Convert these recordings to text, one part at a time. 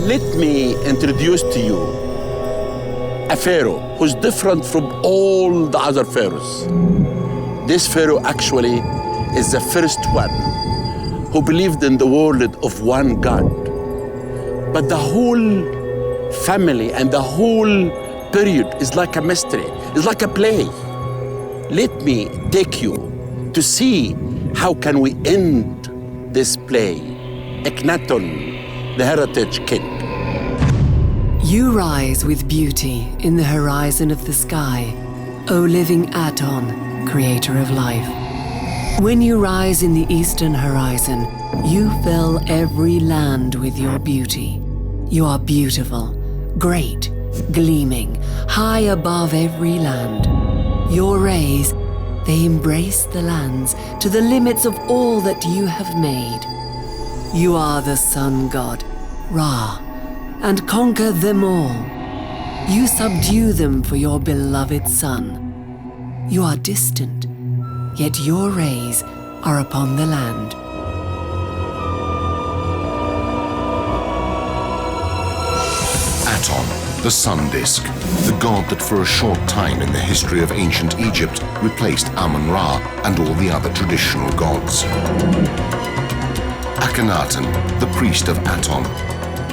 Let me introduce to you a pharaoh who's different from all the other pharaohs. This pharaoh actually is the first one who believed in the world of one God. But the whole family and the whole period is like a mystery, it's like a play. Let me take you to see how can we end this play. Akhenaton, the heritage king. You rise with beauty in the horizon of the sky, O living Aton, creator of life. When you rise in the eastern horizon, you fill every land with your beauty. You are beautiful, great, gleaming, high above every land. Your rays, they embrace the lands to the limits of all that you have made. You are the sun god, Ra, and conquer them all. You subdue them for your beloved sun. You are distant, yet your rays are upon the land. Aton, the sun disk, the god that for a short time in the history of ancient Egypt replaced Amun-Ra and all the other traditional gods. Akhenaton, the priest of Aton,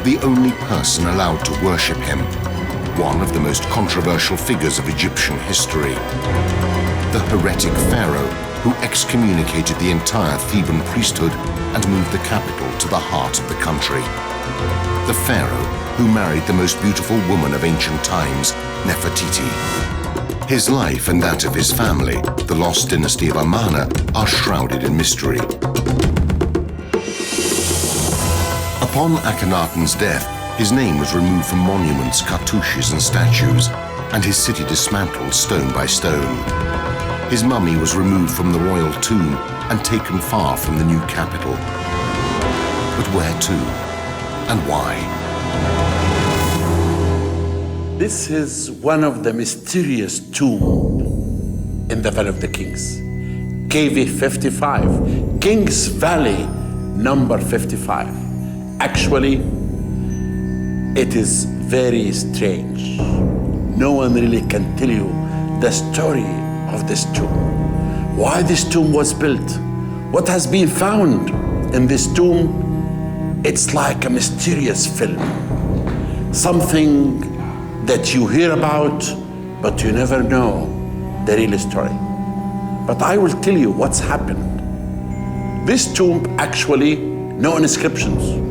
the only person allowed to worship him, one of the most controversial figures of Egyptian history. The heretic pharaoh who excommunicated the entire Theban priesthood and moved the capital to the heart of the country. The pharaoh who married the most beautiful woman of ancient times, Nefertiti. His life and that of his family, the Lost Dynasty of Amarna, are shrouded in mystery. Upon Akhenaton's death, his name was removed from monuments, cartouches and statues, and his city dismantled stone by stone. His mummy was removed from the royal tomb and taken far from the new capital. But where to? And why? This is one of the mysterious tombs in the Valley of the Kings. KV 55, Kings Valley number 55. Actually, it is very strange. No one really can tell you the story of this tomb. Why this tomb was built? What has been found in this tomb? It's like a mysterious film. Something that you hear about, but you never know the real story. But I will tell you what's happened. This tomb actually, no inscriptions.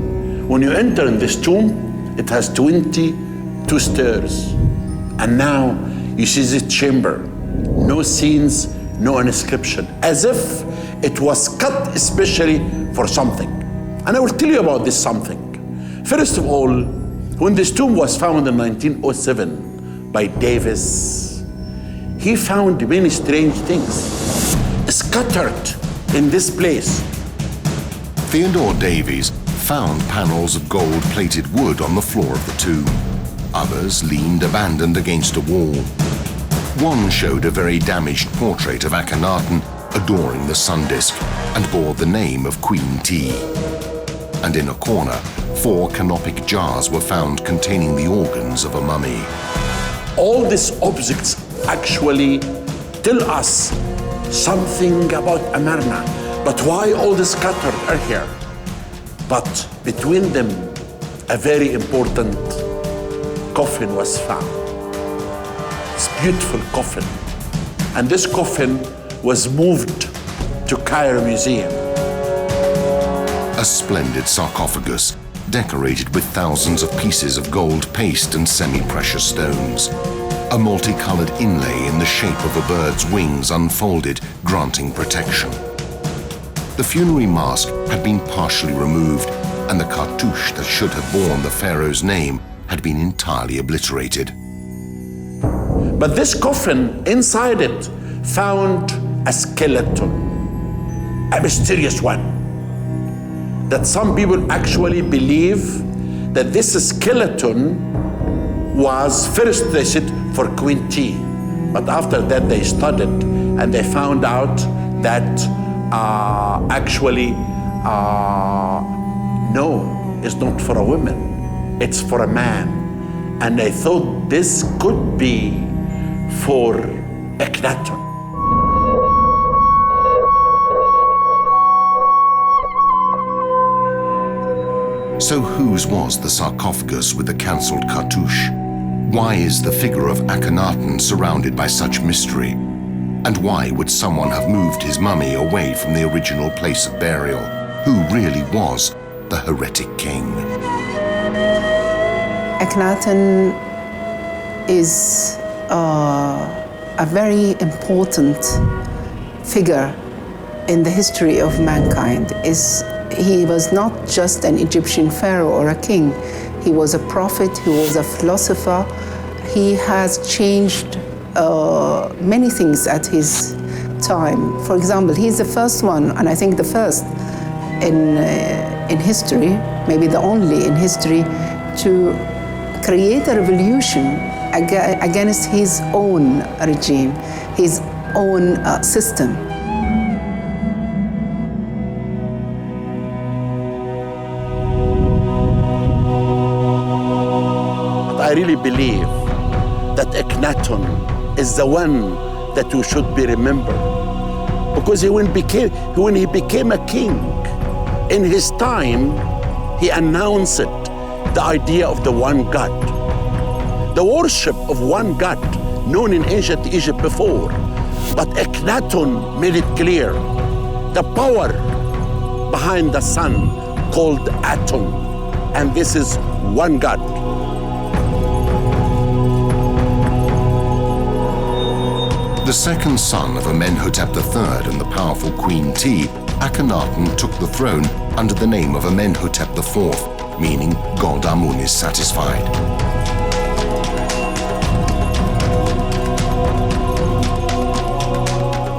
When you enter in this tomb, it has 22 stairs. And now you see this chamber, no scenes, no inscription, as if it was cut especially for something. And I will tell you about this something. First of all, when this tomb was found in 1907 by Davis, he found many strange things scattered in this place. Theodore Davies found panels of gold-plated wood on the floor of the tomb. Others leaned abandoned against a wall. One showed a very damaged portrait of Akhenaton adoring the sun disk and bore the name of Queen T. And in a corner, 4 canopic jars were found containing the organs of a mummy. All these objects actually tell us something about Amarna. But why all the scattered are here? But between them, a very important coffin was found. It's a beautiful coffin. And this coffin was moved to Cairo Museum. A splendid sarcophagus, decorated with thousands of pieces of gold paste and semi-precious stones. A multicolored inlay in the shape of a bird's wings unfolded, granting protection. The funerary mask had been partially removed, and the cartouche that should have borne the pharaoh's name had been entirely obliterated. But this coffin, inside it, found a skeleton, a mysterious one. That some people actually believe that this skeleton was first, they said, for Queen T. But after that they studied and they found out that actually, no, it's not for a woman. it's for a man. And I thought this could be for Akhenaton. So whose was the sarcophagus with the cancelled cartouche? Why is the figure of Akhenaton surrounded by such mystery? And why would someone have moved his mummy away from the original place of burial? Who really was the heretic king? Akhenaton is a very important figure in the history of mankind. He was not just an Egyptian pharaoh or a king. He was a prophet, he was a philosopher. He has changed many things at his time. For example, he's the first one, and I think the first in history, maybe the only in history, to create a revolution against his own regime, his own system. I really believe that Akhenaton is the one that we should be remembered, because when he became a king, in his time, he announced the idea of the one God, the worship of one God known in ancient Egypt before. But Akhenaton made it clear the power behind the sun called Aten, and this is one God. The second son of Amenhotep III and the powerful Queen Ti, Akhenaton took the throne under the name of Amenhotep IV, meaning God Amun is satisfied.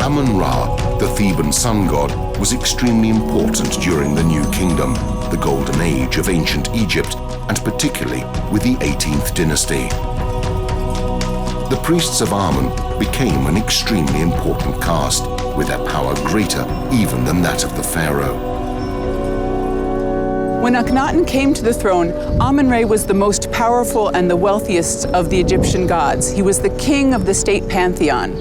Amun-Ra, the Theban sun god, was extremely important during the New Kingdom, the golden age of ancient Egypt, and particularly with the 18th dynasty. The priests of Amun became an extremely important caste, with their power greater even than that of the pharaoh. When Akhenaton came to the throne, Amun-Ra was the most powerful and the wealthiest of the Egyptian gods. He was the king of the state pantheon.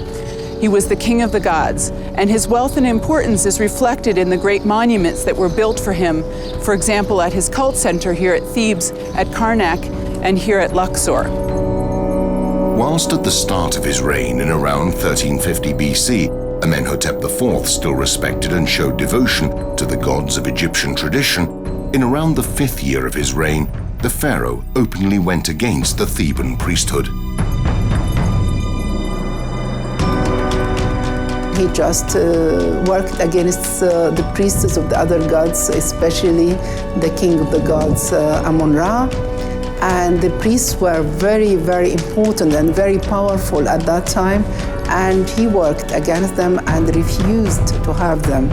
He was the king of the gods, and his wealth and importance is reflected in the great monuments that were built for him, for example, at his cult center here at Thebes, at Karnak, and here at Luxor. Whilst at the start of his reign in around 1350 BC, Amenhotep IV still respected and showed devotion to the gods of Egyptian tradition, in around the 5th year of his reign, the pharaoh openly went against the Theban priesthood. He just worked against the priests of the other gods, especially the king of the gods, Amun-Ra. And the priests were very, very important and very powerful at that time. And he worked against them and refused to have them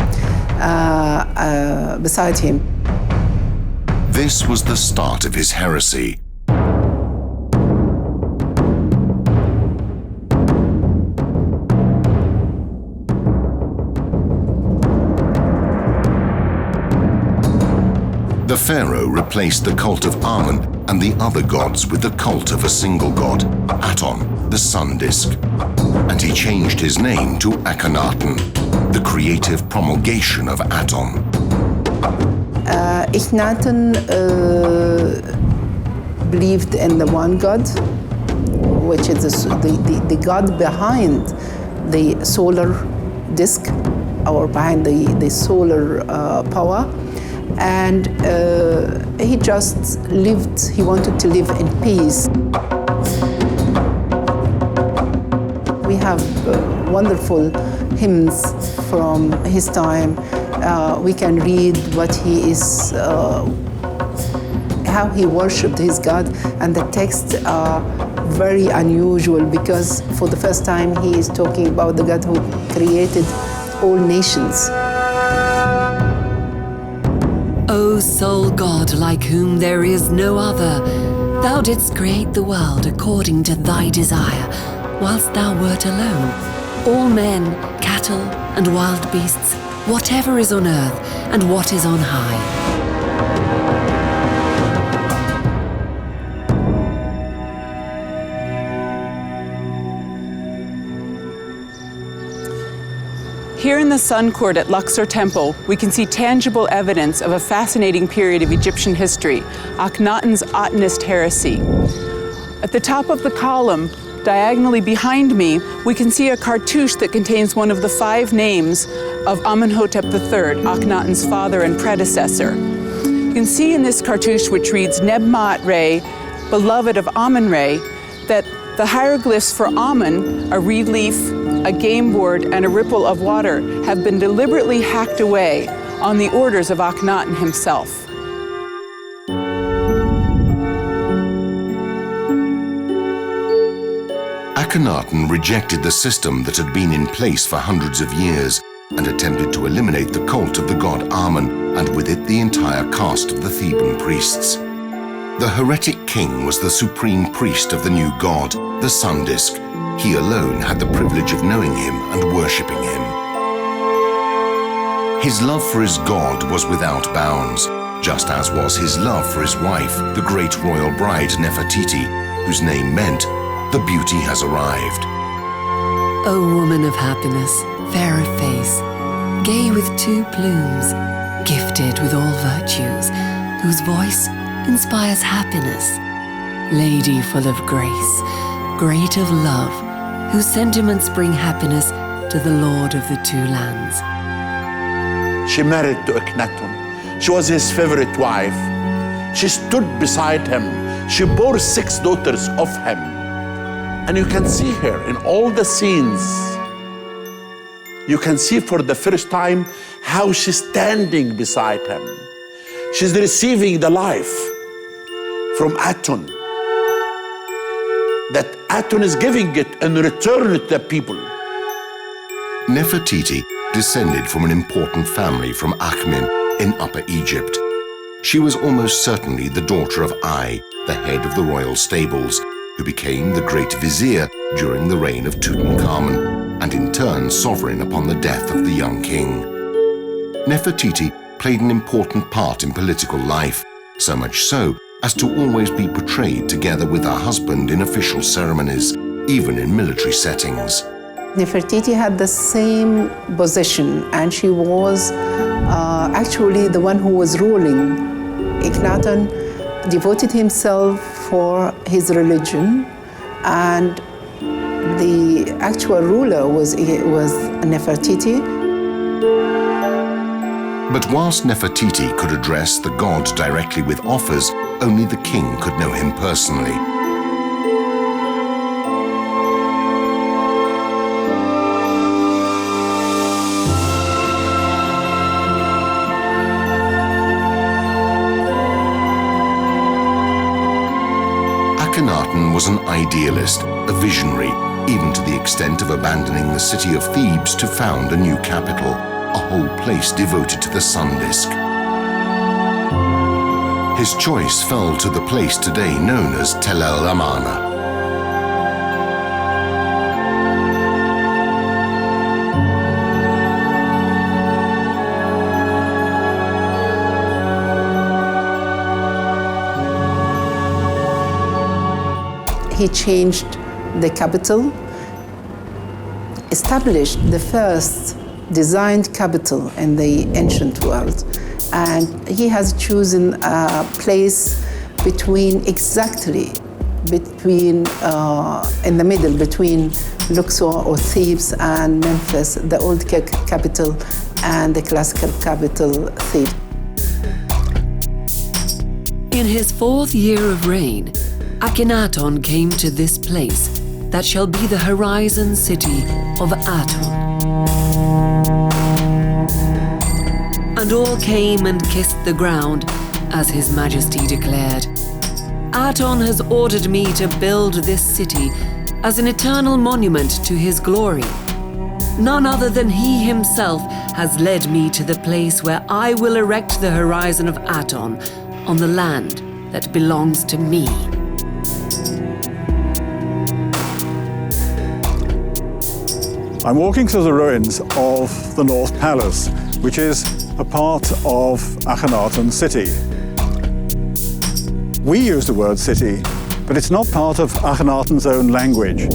beside him. This was the start of his heresy. The pharaoh replaced the cult of Amun and the other gods with the cult of a single god, Aton, the sun disk. And he changed his name to Akhenaton, the creative promulgation of Aton. Akhenaton believed in the one God, which is the God behind the solar disk, or behind the solar power. And he just lived, he wanted to live in peace. We have wonderful hymns from his time. We can read what he is, how he worshipped his God, and the texts are very unusual because for the first time he is talking about the God who created all nations. O sole God, like whom there is no other, thou didst create the world according to thy desire, whilst thou wert alone. All men, cattle, and wild beasts, whatever is on earth and what is on high. Here in the Sun Court at Luxor Temple, we can see tangible evidence of a fascinating period of Egyptian history, Akhenaton's Atonist heresy. At the top of the column, diagonally behind me, we can see a cartouche that contains one of the 5 names of Amenhotep III, Akhenaton's father and predecessor. You can see in this cartouche, which reads Neb-Maat-Re, beloved of Amen-Re, that the hieroglyphs for Amen, a reed leaf, a game board, and a ripple of water, have been deliberately hacked away on the orders of Akhenaton himself. Akhenaton rejected the system that had been in place for hundreds of years and attempted to eliminate the cult of the god Amen, and with it the entire caste of the Theban priests. The heretic king was the supreme priest of the new god, the sun disk. He alone had the privilege of knowing him and worshipping him. His love for his god was without bounds, just as was his love for his wife, the great royal bride Nefertiti, whose name meant, "The beauty has arrived." O woman of happiness, fair of face, gay with 2 plumes, gifted with all virtues, whose voice inspires happiness, lady full of grace, great of love, whose sentiments bring happiness to the Lord of the 2 lands. She married to Akhenaton. She was his favorite wife. She stood beside him. She bore 6 daughters of him. And you can see her in all the scenes. You can see for the first time how she's standing beside him. She's receiving the life from Aten, that Aten is giving it in return to the people. Nefertiti descended from an important family from Akhmin in Upper Egypt. She was almost certainly the daughter of Ai, the head of the royal stables, who became the great vizier during the reign of Tutankhamun, and in turn sovereign upon the death of the young king. Nefertiti played an important part in political life, so much so as to always be portrayed together with her husband in official ceremonies, even in military settings. Nefertiti had the same position, and she was actually the one who was ruling. Akhenaton devoted himself for his religion, and the actual ruler was Nefertiti. But whilst Nefertiti could address the god directly with offers, only the king could know him personally. Akhenaton was an idealist, a visionary, even to the extent of abandoning the city of Thebes to found a new capital, a whole place devoted to the sun disk. His choice fell to the place today known as Tel El Amarna. He changed the capital, established the first designed capital in the ancient world, and he has chosen a place exactly between in the middle between Luxor or Thebes and Memphis, the old capital, and the classical capital, Thebes. In his 4th year of reign, Akhenaton came to this place that shall be the horizon city of Aten. And all came and kissed the ground, as His Majesty declared. Aton has ordered me to build this city as an eternal monument to his glory. None other than he himself has led me to the place where I will erect the horizon of Aton on the land that belongs to me. I'm walking through the ruins of the North Palace, which is a part of Akhenaton's city. We use the word city, but it's not part of Akhenaton's own language.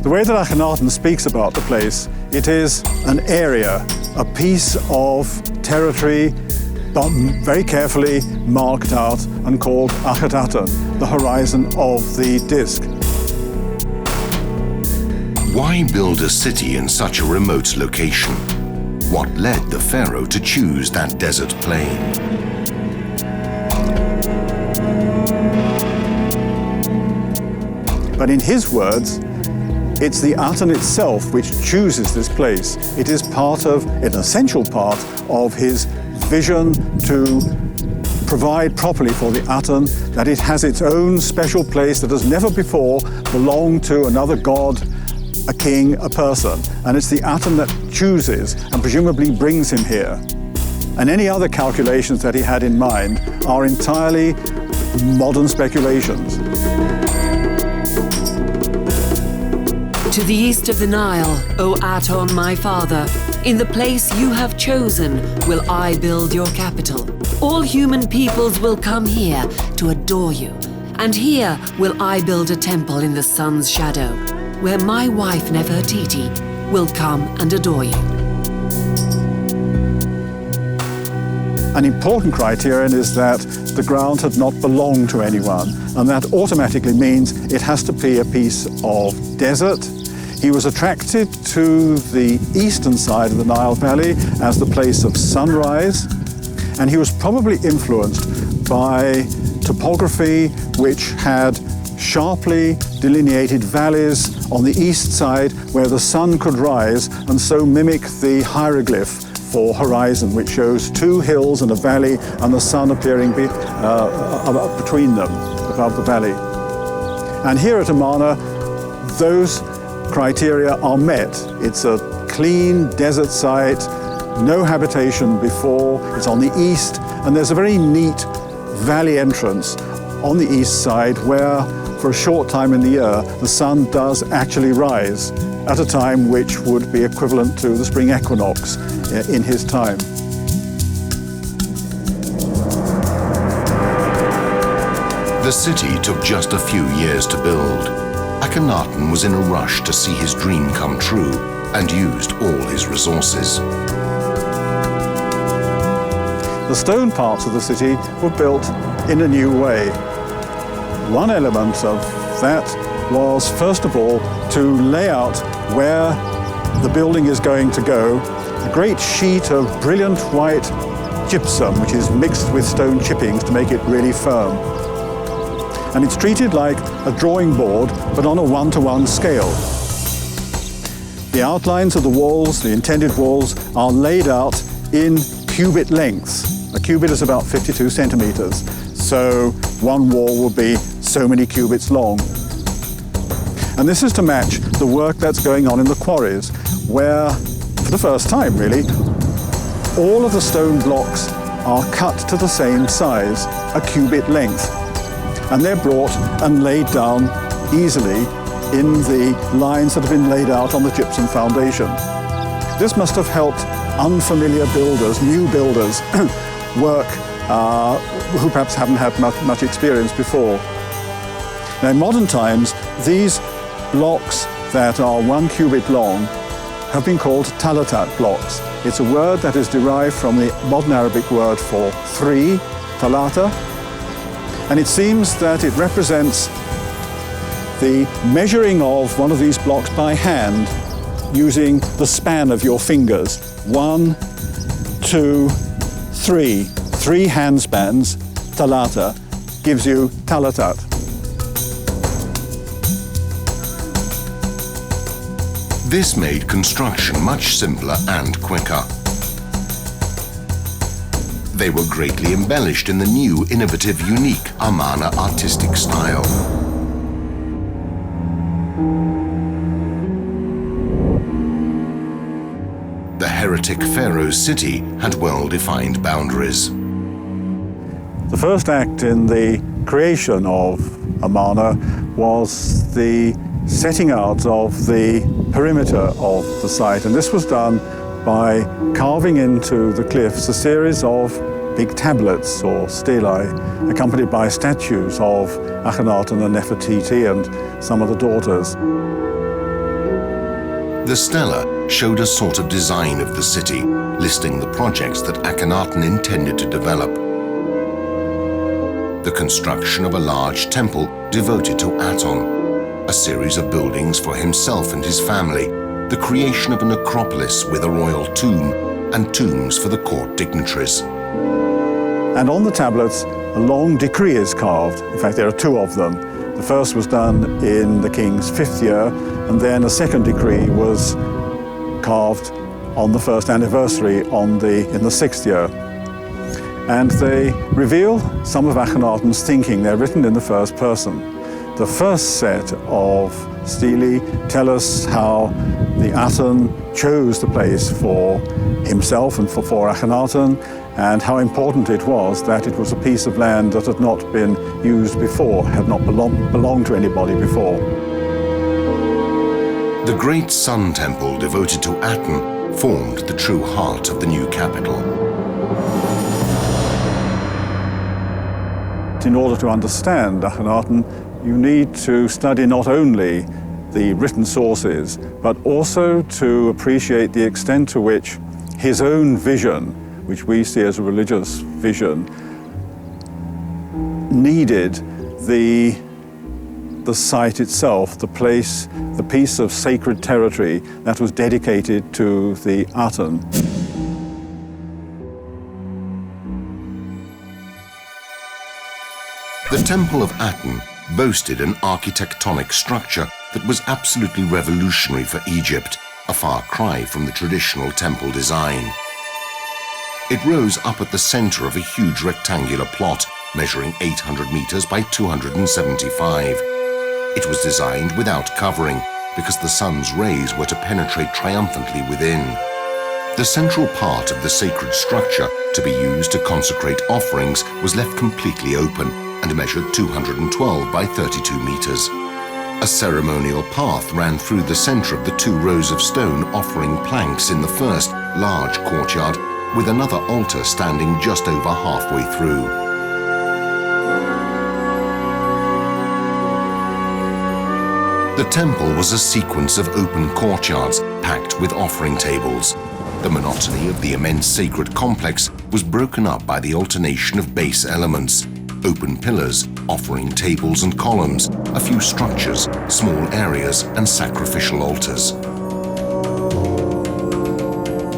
The way that Akhenaton speaks about the place, it is an area, a piece of territory, but very carefully marked out and called Akhetaton, the horizon of the disk. Why build a city in such a remote location? What led the pharaoh to choose that desert plain? But in his words, it's the Aten itself which chooses this place. It is an essential part of his vision to provide properly for the Aten, that it has its own special place that has never before belonged to another god, a king, a person. And it's the Aten that chooses and presumably brings him here. And any other calculations that he had in mind are entirely modern speculations. To the east of the Nile, O Aton, my father, in the place you have chosen will I build your capital. All human peoples will come here to adore you, and here will I build a temple in the sun's shadow, where my wife Nefertiti will come and adore you. An important criterion is that the ground had not belonged to anyone, and that automatically means it has to be a piece of desert. He was attracted to the eastern side of the Nile Valley as the place of sunrise, and he was probably influenced by topography which had sharply delineated valleys on the east side where the sun could rise and so mimic the hieroglyph for horizon, which shows two hills and a valley and the sun appearing between them, above the valley. And here at Amarna, those criteria are met. It's a clean desert site, no habitation before, it's on the east, and there's a very neat valley entrance on the east side where, for a short time in the year, the sun does actually rise at a time which would be equivalent to the spring equinox in his time. The city took just a few years to build. Akhenaton was in a rush to see his dream come true and used all his resources. The stone parts of the city were built in a new way. One element of that was, first of all, to lay out where the building is going to go, a great sheet of brilliant white gypsum, which is mixed with stone chippings to make it really firm. And it's treated like a drawing board, but on a one-to-one scale. The outlines of the walls, the intended walls, are laid out in cubit lengths. A cubit is about 52 centimeters, so one wall will be so many cubits long. And this is to match the work that's going on in the quarries, where, for the first time really, all of the stone blocks are cut to the same size, a cubit length. And they're brought and laid down easily in the lines that have been laid out on the gypsum foundation. This must have helped unfamiliar builders, new builders, work who perhaps haven't had much experience before. Now, in modern times, these blocks that are 1 cubit long have been called talatat blocks. It's a word that is derived from the modern Arabic word for 3, talata, and it seems that it represents the measuring of one of these blocks by hand using the span of your fingers. 1, 2, 3. 3 hand spans, talata, gives you talatat. This made construction much simpler and quicker. They were greatly embellished in the new, innovative, unique Amarna artistic style. The heretic Pharaoh's city had well-defined boundaries. The first act in the creation of Amarna was the setting out of the perimeter of the site, and this was done by carving into the cliffs a series of big tablets or stelae, accompanied by statues of Akhenaton and Nefertiti and some of the daughters. The stela showed a sort of design of the city, listing the projects that Akhenaton intended to develop. The construction of a large temple devoted to Aten, a series of buildings for himself and his family, the creation of a necropolis with a royal tomb, and tombs for the court dignitaries. And on the tablets, a long decree is carved. In fact, there are two of them. The first was done in the king's 5th year, and then a second decree was carved on the first anniversary in the 6th year. And they reveal some of Akhenaton's thinking. They're written in the first person. The first set of stelae tell us how the Aten chose the place for himself and for Akhenaton, and how important it was that it was a piece of land that had not been used before, had not belonged to anybody before. The great sun temple devoted to Aten formed the true heart of the new capital. In order to understand Akhenaton, you need to study not only the written sources, but also to appreciate the extent to which his own vision, which we see as a religious vision, needed the site itself, the place, the piece of sacred territory that was dedicated to the Aten. The Temple of Aten boasted an architectonic structure that was absolutely revolutionary for Egypt, a far cry from the traditional temple design. It rose up at the center of a huge rectangular plot, measuring 800 meters by 275. It was designed without covering, because the sun's rays were to penetrate triumphantly within. The central part of the sacred structure, to be used to consecrate offerings, was left completely open and measured 212 by 32 meters. A ceremonial path ran through the center of the 2 rows of stone offering planks in the first, large courtyard, with another altar standing just over halfway through. The temple was a sequence of open courtyards packed with offering tables. The monotony of the immense sacred complex was broken up by the alternation of base elements: open pillars, offering tables and columns, a few structures, small areas, and sacrificial altars.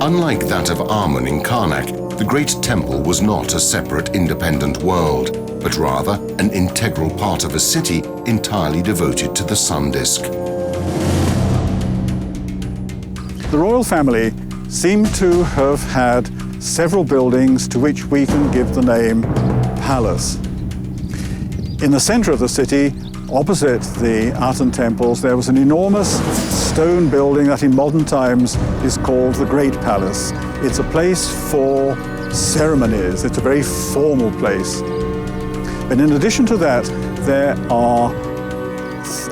Unlike that of Amun in Karnak, the Great Temple was not a separate independent world, but rather an integral part of a city entirely devoted to the sun disk. The royal family seem to have had several buildings to which we can give the name palace. In the center of the city, opposite the Aten temples, there was an enormous stone building that in modern times is called the Great Palace. It's a place for ceremonies. It's a very formal place. And in addition to that, there are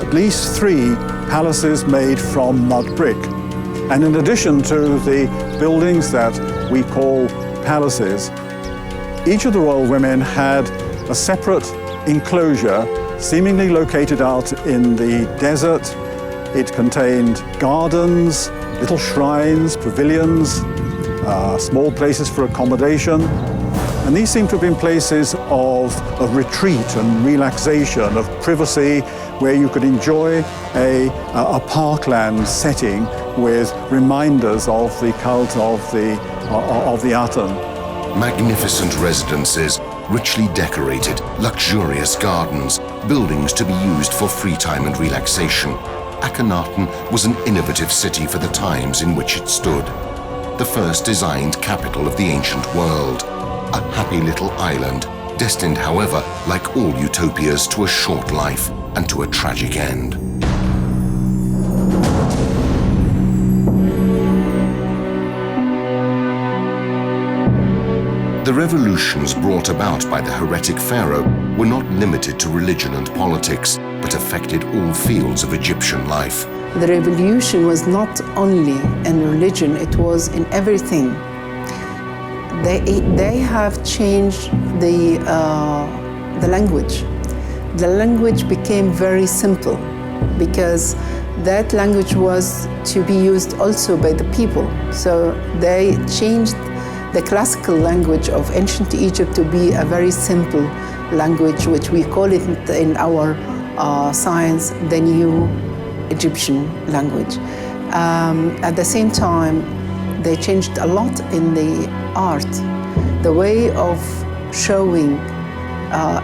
at least 3 palaces made from mud brick. And in addition to the buildings that we call palaces, each of the royal women had a separate enclosure, seemingly located out in the desert. It contained gardens, little shrines, pavilions, small places for accommodation. And these seem to have been places of retreat and relaxation, of privacy, where you could enjoy a parkland setting with reminders of the cult of the Aten. Magnificent residences, richly decorated, luxurious gardens, buildings to be used for free time and relaxation. Akhenaton was an innovative city for the times in which it stood. The first designed capital of the ancient world. A happy little island, destined, however, like all utopias, to a short life and to a tragic end. The revolutions brought about by the heretic Pharaoh were not limited to religion and politics, but affected all fields of Egyptian life. The revolution was not only in religion, it was in everything. They have changed the language. The language became very simple because that language was to be used also by the people. So they changed the classical language of ancient Egypt to be a very simple language, which we call it in our science the New Egyptian language. At the same time, they changed a lot in the art, the way of showing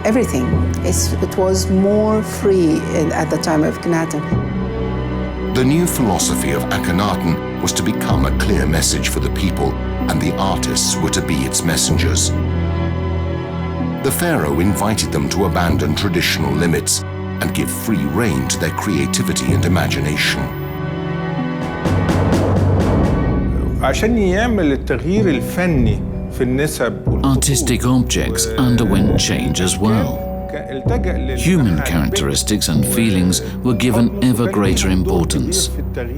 everything. It was more free at the time of Akhenaton. The new philosophy of Akhenaton was to become a clear message for the people, and the artists were to be its messengers. The pharaoh invited them to abandon traditional limits and give free rein to their creativity and imagination. عشان يعمل التغيير الفني في النسب Artistic objects underwent change as well. Human characteristics and feelings were given ever greater importance,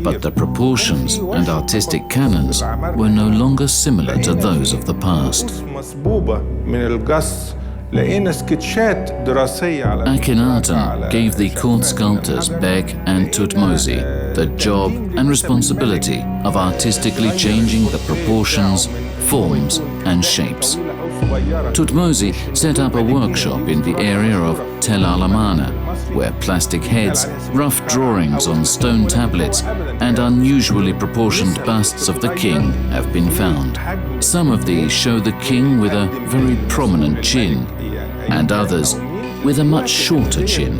but the proportions and artistic canons were no longer similar to those of the past. Akhenaton gave the court sculptors Beg and Tutmosis the job and responsibility of artistically changing the proportions, forms and shapes. Tutmosis set up a workshop in the area of Tel al-Amarna, where plastic heads, rough drawings on stone tablets, and unusually proportioned busts of the king have been found. Some of these show the king with a very prominent chin, and others with a much shorter chin.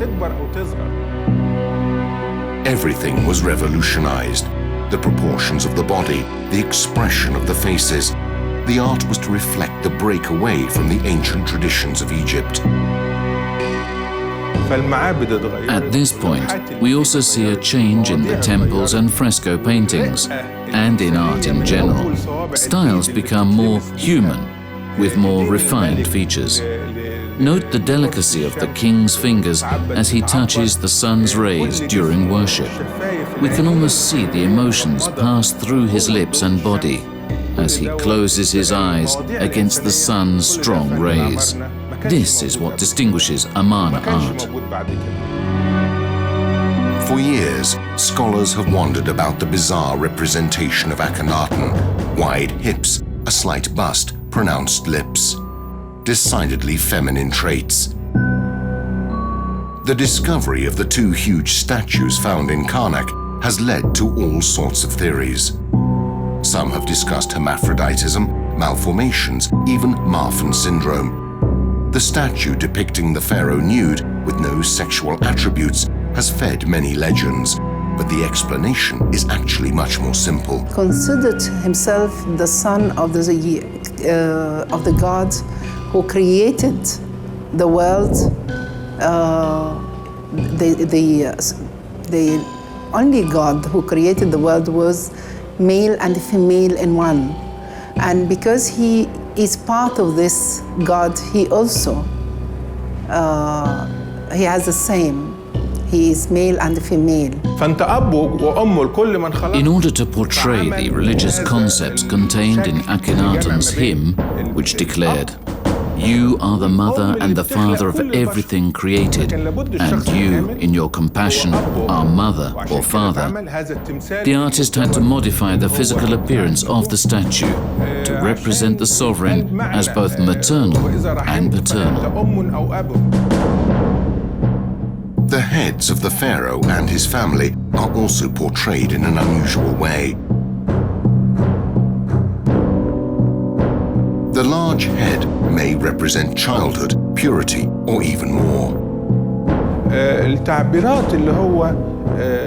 Everything was revolutionized. The proportions of the body, the expression of the faces. The art was to reflect the break away from the ancient traditions of Egypt. At this point, we also see a change in the temples and fresco paintings, and in art in general. Styles become more human, with more refined features. Note the delicacy of the king's fingers as he touches the sun's rays during worship. We can almost see the emotions pass through his lips and body as he closes his eyes against the sun's strong rays. This is what distinguishes Amarna art. For years, scholars have wondered about the bizarre representation of Akhenaton: wide hips, a slight bust, pronounced lips. Decidedly feminine traits. The discovery of the two huge statues found in Karnak has led to all sorts of theories. Some have discussed hermaphroditism, malformations, even Marfan syndrome. The statue depicting the pharaoh nude with no sexual attributes has fed many legends, but the explanation is actually much more simple. Considered himself the son of the god who created the world. The only god who created the world was male and female in one. And because he is part of this God, he also, he has the same. He is male and female. In order to portray the religious concepts contained in Akhenaton's hymn, which declared, "You are the mother and the father of everything created, and you, in your compassion, are mother or father," the artist had to modify the physical appearance of the statue to represent the sovereign as both maternal and paternal. The heads of the pharaoh and his family are also portrayed in an unusual way. The large head may represent childhood, purity, or even more.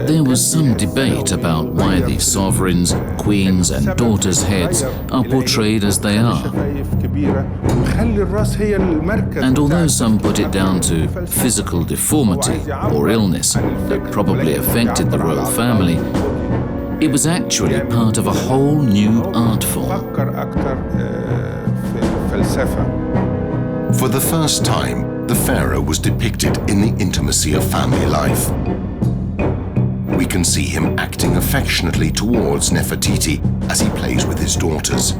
There was some debate about why the sovereigns, queens, and daughters' heads are portrayed as they are. And although some put it down to physical deformity or illness that probably affected the royal family, it was actually part of a whole new art form. For the first time, the pharaoh was depicted in the intimacy of family life. We can see him acting affectionately towards Nefertiti as he plays with his daughters.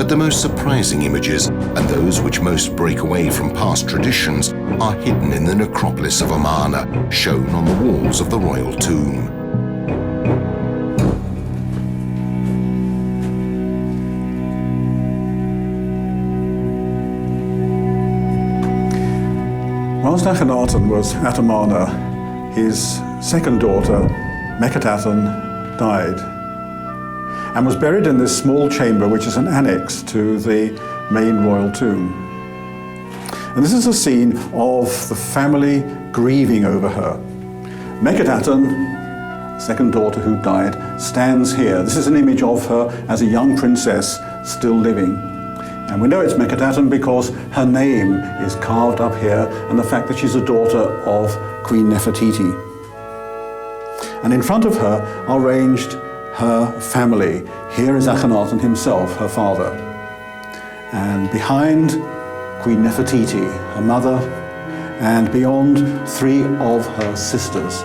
But the most surprising images, and those which most break away from past traditions, are hidden in the necropolis of Amarna, shown on the walls of the royal tomb. Whilst Akhenaton was at Amarna, his second daughter, Nefertiti, died and was buried in this small chamber which is an annex to the main royal tomb. And this is a scene of the family grieving over her. Nefertiti, second daughter who died, stands here. This is an image of her as a young princess still living. And we know it's Nefertiti because her name is carved up here, and the fact that she's a daughter of Queen Nefertiti. And in front of her are arranged her family. Here is Akhenaton himself, her father. And behind, Queen Nefertiti, her mother, and beyond, 3 of her sisters.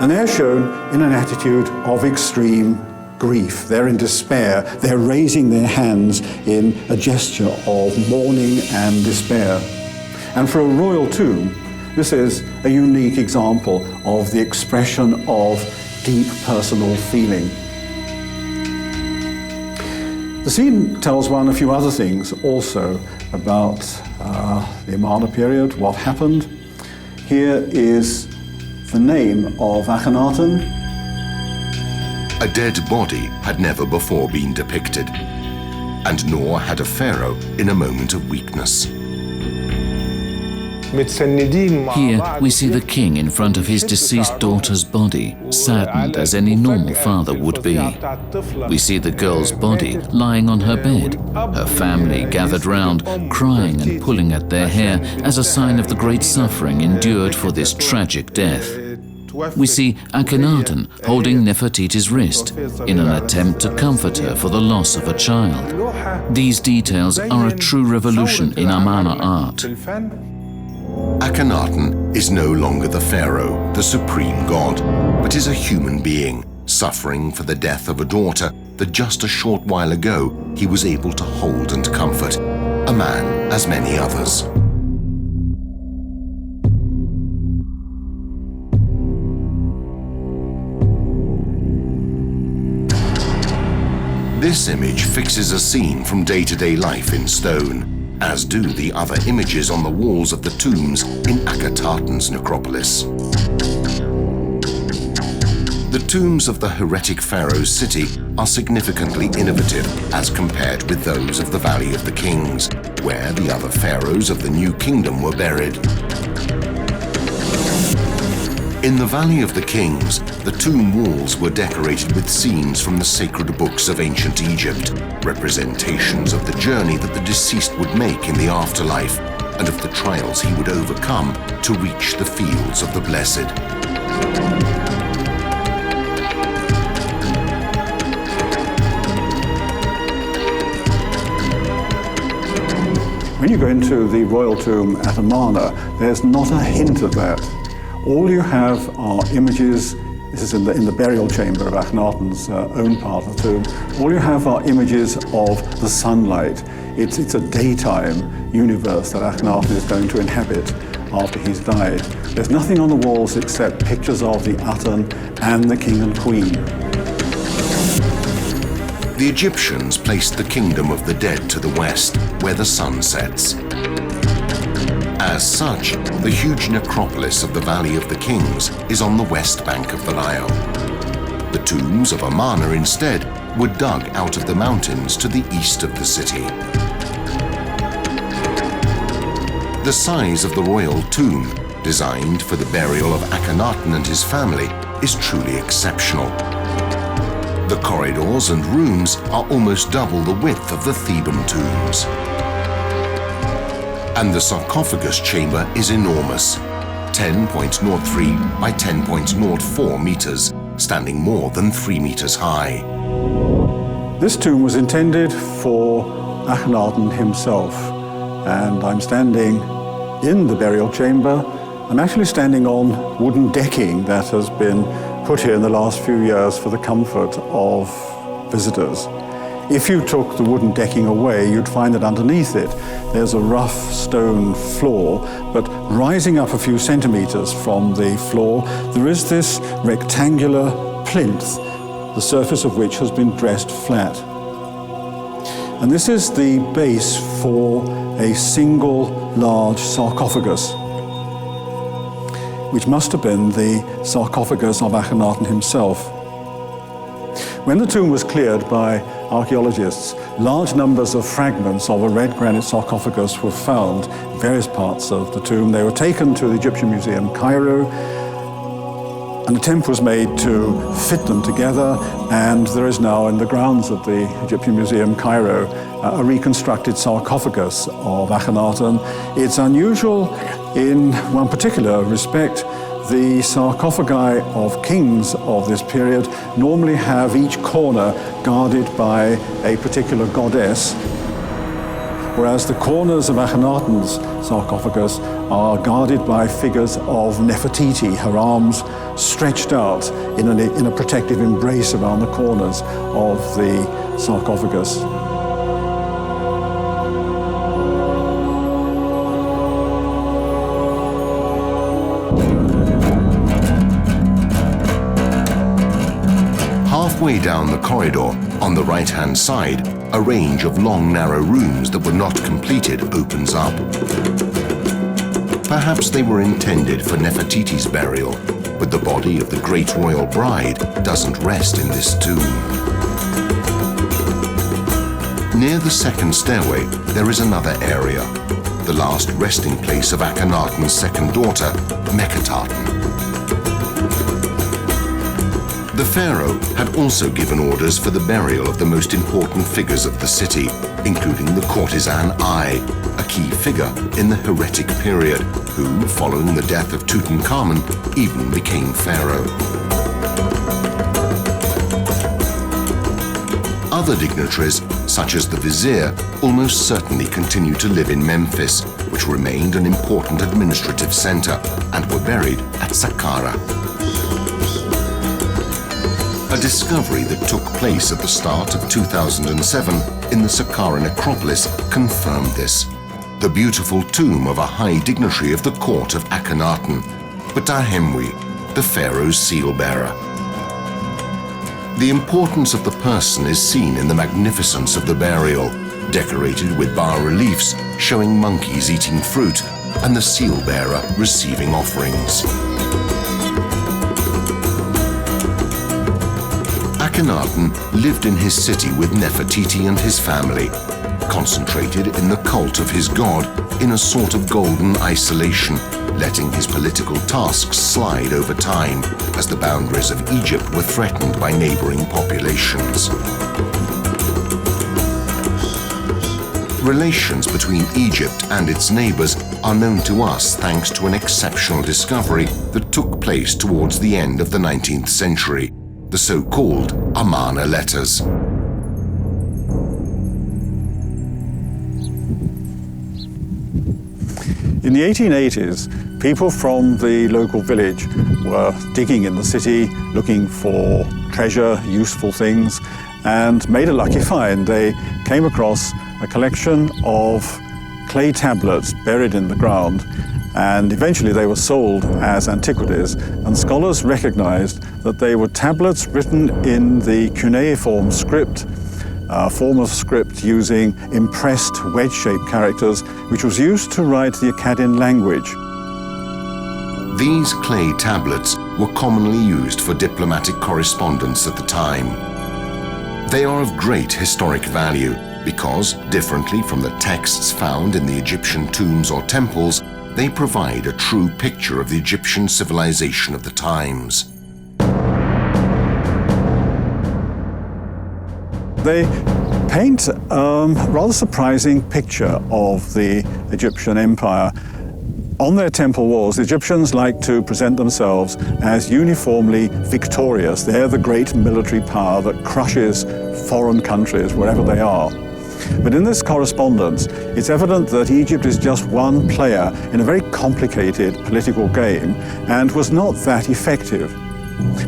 And they're shown in an attitude of extreme grief. They're in despair. They're raising their hands in a gesture of mourning and despair. And for a royal tomb, this is a unique example of the expression of deep personal feeling. The scene tells one a few other things also about the Amarna period, what happened. Here is the name of Akhenaton. A dead body had never before been depicted, and nor had a pharaoh in a moment of weakness. Here we see the king in front of his deceased daughter's body, saddened as any normal father would be. We see the girl's body lying on her bed, her family gathered round, crying and pulling at their hair as a sign of the great suffering endured for this tragic death. We see Akhenaton holding Nefertiti's wrist in an attempt to comfort her for the loss of a child. These details are a true revolution in Amarna art. Akhenaton is no longer the pharaoh, the supreme god, but is a human being, suffering for the death of a daughter that just a short while ago he was able to hold and comfort, a man as many others. This image fixes a scene from day-to-day life in stone, as do the other images on the walls of the tombs in Akhenaton's necropolis. The tombs of the Heretic Pharaoh's city are significantly innovative as compared with those of the Valley of the Kings, where the other pharaohs of the New Kingdom were buried. In the Valley of the Kings, the tomb walls were decorated with scenes from the sacred books of ancient Egypt, representations of the journey that the deceased would make in the afterlife and of the trials he would overcome to reach the fields of the blessed. When you go into the royal tomb at Amarna, there's not a hint of that. All you have are images. This is in the burial chamber of Akhenaton's own part of the tomb. All you have are images of the sunlight. It's a daytime universe that Akhenaton is going to inhabit after he's died. There's nothing on the walls except pictures of the Aten and the king and queen. The Egyptians placed the kingdom of the dead to the west, where the sun sets. As such, the huge necropolis of the Valley of the Kings is on the west bank of the Nile. The tombs of Amarna, instead, were dug out of the mountains to the east of the city. The size of the royal tomb, designed for the burial of Akhenaton and his family, is truly exceptional. The corridors and rooms are almost double the width of the Theban tombs. And the sarcophagus chamber is enormous, 10.03 by 10.04 meters, standing more than 3 meters high. This tomb was intended for Akhenaton himself, and I'm standing in the burial chamber. I'm actually standing on wooden decking that has been put here in the last few years for the comfort of visitors. If you took the wooden decking away, you'd find that underneath it, there's a rough stone floor, but rising up a few centimeters from the floor, there is this rectangular plinth, the surface of which has been dressed flat. And this is the base for a single large sarcophagus, which must have been the sarcophagus of Akhenaton himself. When the tomb was cleared by archaeologists, large numbers of fragments of a red granite sarcophagus were found in various parts of the tomb. They were taken to the Egyptian Museum, Cairo. An attempt was made to fit them together, and there is now in the grounds of the Egyptian Museum, Cairo, a reconstructed sarcophagus of Akhenaton. It's unusual in one particular respect. The sarcophagi of kings of this period normally have each corner guarded by a particular goddess, whereas the corners of Akhenaton's sarcophagus are guarded by figures of Nefertiti, her arms stretched out in a protective embrace around the corners of the sarcophagus. Halfway down the corridor, on the right-hand side, a range of long, narrow rooms that were not completed opens up. Perhaps they were intended for Nefertiti's burial, but the body of the great royal bride doesn't rest in this tomb. Near the second stairway, there is another area, the last resting place of Akhenaton's second daughter, Nefertiti. The pharaoh had also given orders for the burial of the most important figures of the city, including the courtesan Ai, a key figure in the Heretic period, who, following the death of Tutankhamun, even became pharaoh. Other dignitaries, such as the vizier, almost certainly continued to live in Memphis, which remained an important administrative center, and were buried at Saqqara. A discovery that took place at the start of 2007 in the Saqqara necropolis confirmed this. The beautiful tomb of a high dignitary of the court of Akhenaton, Ptahemwi, the pharaoh's seal-bearer. The importance of the person is seen in the magnificence of the burial, decorated with bas-reliefs showing monkeys eating fruit and the seal-bearer receiving offerings. Akhenaton lived in his city with Nefertiti and his family, concentrated in the cult of his god in a sort of golden isolation, letting his political tasks slide over time as the boundaries of Egypt were threatened by neighboring populations. Relations between Egypt and its neighbors are known to us thanks to an exceptional discovery that took place towards the end of the 19th century, the so-called Amarna letters. In the 1880s, people from the local village were digging in the city, looking for treasure, useful things, and made a lucky find. They came across a collection of clay tablets buried in the ground, and eventually they were sold as antiquities, and scholars recognized that they were tablets written in the cuneiform script, a form of script using impressed wedge-shaped characters, which was used to write the Akkadian language. These clay tablets were commonly used for diplomatic correspondence at the time. They are of great historic value because, differently from the texts found in the Egyptian tombs or temples, they provide a true picture of the Egyptian civilization of the times. They paint a rather surprising picture of the Egyptian empire. On their temple walls, the Egyptians like to present themselves as uniformly victorious. They're the great military power that crushes foreign countries wherever they are. But in this correspondence, it's evident that Egypt is just one player in a very complicated political game and was not that effective.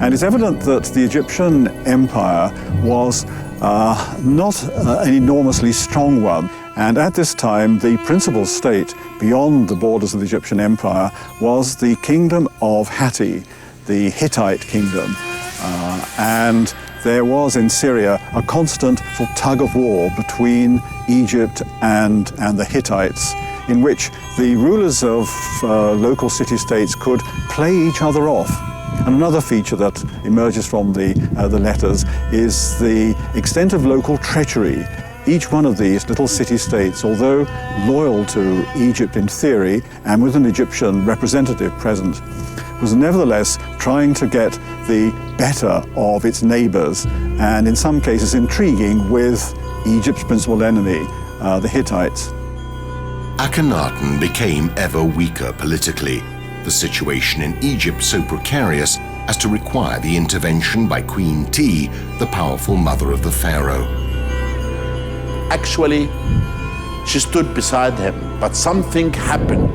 And it's evident that the Egyptian empire was not an enormously strong one. And at this time, the principal state beyond the borders of the Egyptian Empire was the kingdom of Hatti, the Hittite kingdom. And there was in Syria a constant sort of tug of war between Egypt and the Hittites, in which the rulers of local city-states could play each other off. And another feature that emerges from the letters is the extent of local treachery. Each one of these little city-states, although loyal to Egypt in theory and with an Egyptian representative present, was nevertheless trying to get the better of its neighbors, and in some cases intriguing with Egypt's principal enemy, the Hittites. Akhenaton became ever weaker politically, the situation in Egypt so precarious as to require the intervention by Queen T, the powerful mother of the pharaoh. Actually, she stood beside him, but something happened.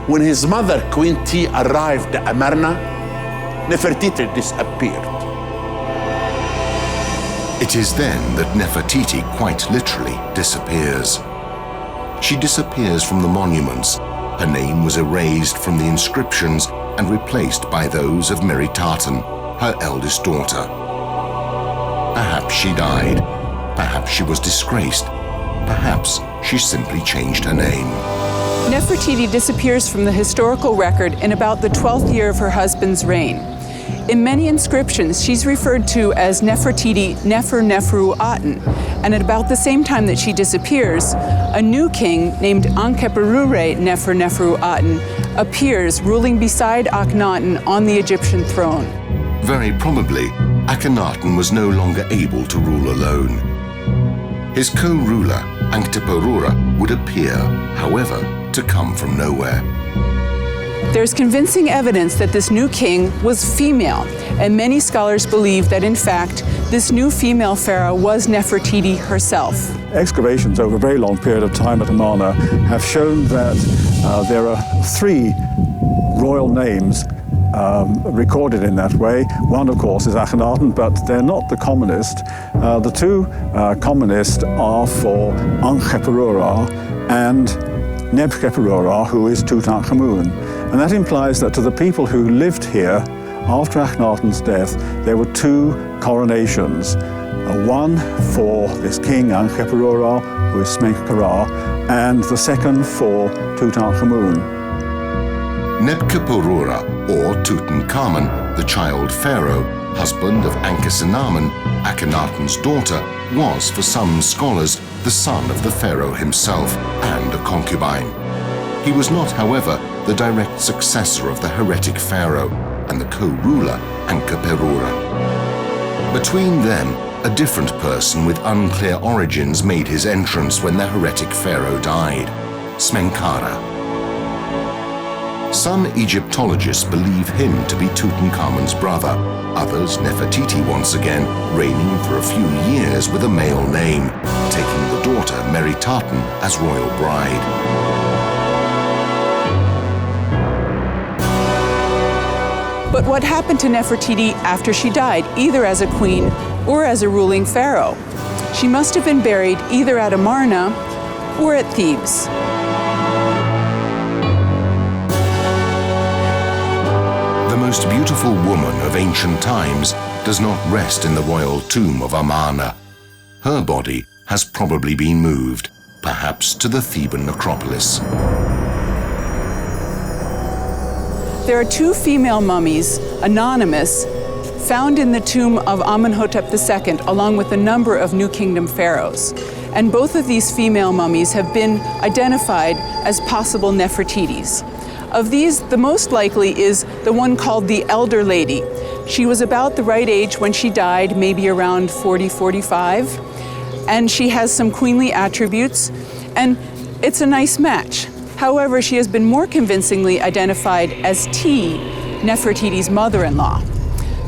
When his mother, Queen T, arrived at Amarna, Nefertiti disappeared. It is then that Nefertiti quite literally disappears. She disappears from the monuments. Her name was erased from the inscriptions and replaced by those of Meritatan, her eldest daughter. Perhaps she died. Perhaps she was disgraced. Perhaps she simply changed her name. Nefertiti disappears from the historical record in about the 12th year of her husband's reign. In many inscriptions, she's referred to as Nefertiti Nefer Aten, and at about the same time that she disappears, a new king named Ankheperure Nefer Aten appears, ruling beside Akhenaton on the Egyptian throne. Very probably, Akhenaton was no longer able to rule alone. His co-ruler, Ankheperure, would appear, however, to come from nowhere. There's convincing evidence that this new king was female, and many scholars believe that, in fact, this new female pharaoh was Nefertiti herself. Excavations over a very long period of time at Amarna have shown that there are 3 royal names recorded in that way. One, of course, is Akhenaton, but they're not the commonest. The 2 commonest are for Ankheperure and Nefertiti, who is Tutankhamun. And that implies that to the people who lived here after Akhenaton's death, there were 2 coronations. One for this king, Ankheperure, who is Smenkhkare, and the second for Tutankhamun. Nefertiti, or Tutankhamun, the child pharaoh, husband of Ankhesenamun, Akhenaton's daughter, was, for some scholars, the son of the pharaoh himself and a concubine. He was not, however, the direct successor of the heretic pharaoh and the co-ruler, Ankheperure. Between them, a different person with unclear origins made his entrance when the heretic pharaoh died, Smenkhkare. Some Egyptologists believe him to be Tutankhamun's brother, others Nefertiti once again, reigning for a few years with a male name, taking the daughter Meritatan as royal bride. But what happened to Nefertiti after she died, either as a queen or as a ruling pharaoh? She must have been buried either at Amarna or at Thebes. The most beautiful woman of ancient times does not rest in the royal tomb of Amarna. Her body has probably been moved, perhaps to the Theban necropolis. There are 2 female mummies, anonymous, found in the tomb of Amenhotep II, along with a number of New Kingdom pharaohs. And both of these female mummies have been identified as possible Nefertitis. Of these, the most likely is the one called the Elder Lady. She was about the right age when she died, maybe around 40, 45. And she has some queenly attributes, and it's a nice match. However, she has been more convincingly identified as T, Nefertiti's mother-in-law.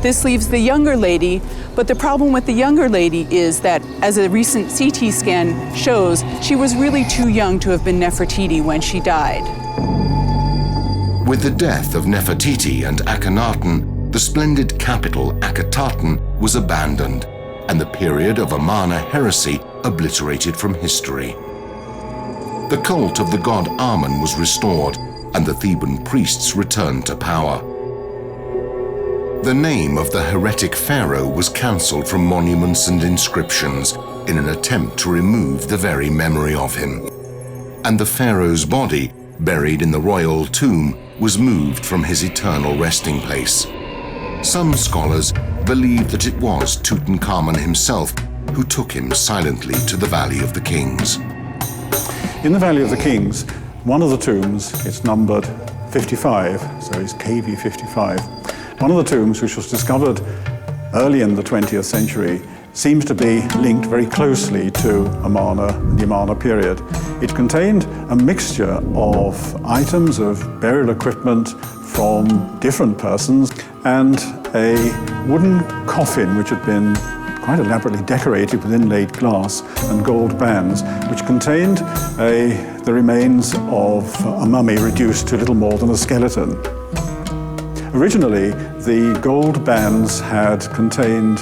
This leaves the younger lady, but the problem with the younger lady is that, as a recent CT scan shows, she was really too young to have been Nefertiti when she died. With the death of Nefertiti and Akhenaton, the splendid capital Akhetaten was abandoned. and the period of Amarna heresy obliterated from history. The cult of the god Amen was restored, and the Theban priests returned to power. The name of the heretic pharaoh was cancelled from monuments and inscriptions in an attempt to remove the very memory of him. And the pharaoh's body, buried in the royal tomb, was moved from his eternal resting place. Some scholars believe that it was Tutankhamun himself who took him silently to the Valley of the Kings. In the Valley of the Kings, one of the tombs, it's numbered 55, so it's KV 55. One of the tombs, which was discovered early in the 20th century, seems to be linked very closely to Amarna, the Amarna period. It contained a mixture of items of burial equipment from different persons and a wooden coffin which had been quite elaborately decorated with inlaid glass and gold bands, which contained the remains of a mummy reduced to little more than a skeleton. Originally, the gold bands had contained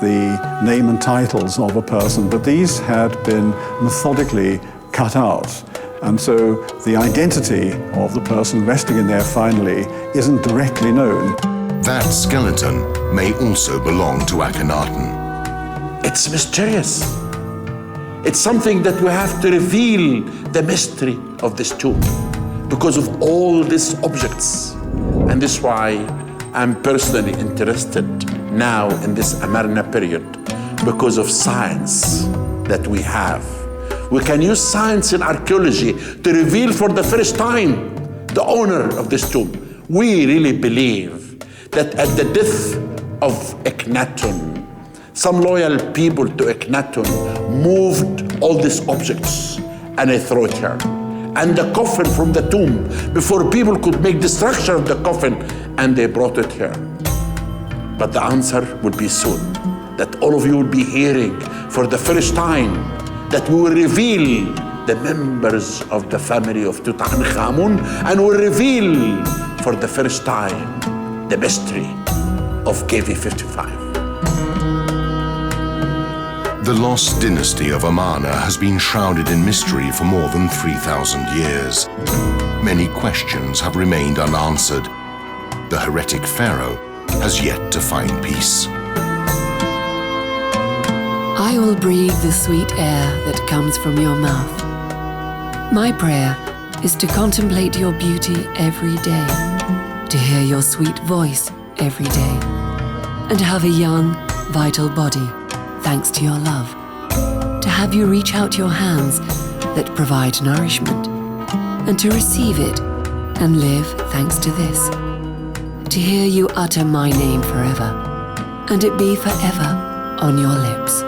the name and titles of a person, but these had been methodically cut out. And so the identity of the person resting in there finally isn't directly known. That skeleton may also belong to Akhenaton. It's mysterious. It's something that we have to reveal the mystery of this tomb because of all these objects. And this is why I'm personally interested now in this Amarna period, because of science that we have. We can use science in archaeology to reveal for the first time the owner of this tomb. We really believe that at the death of Akhenaton, some loyal people to Akhenaton moved all these objects and they threw it here. And the coffin from the tomb, before people could make destruction of the coffin, and they brought it here. But the answer will be soon, that all of you will be hearing for the first time that we will reveal the members of the family of Tutankhamun, and will reveal for the first time the mystery of KV 55. The Lost Dynasty of Amarna has been shrouded in mystery for more than 3,000 years. Many questions have remained unanswered. The heretic pharaoh has yet to find peace. I will breathe the sweet air that comes from your mouth. My prayer is to contemplate your beauty every day, to hear your sweet voice every day, and have a young, vital body, thanks to your love, to have you reach out your hands that provide nourishment, and to receive it and live thanks to this, to hear you utter my name forever, and it be forever on your lips.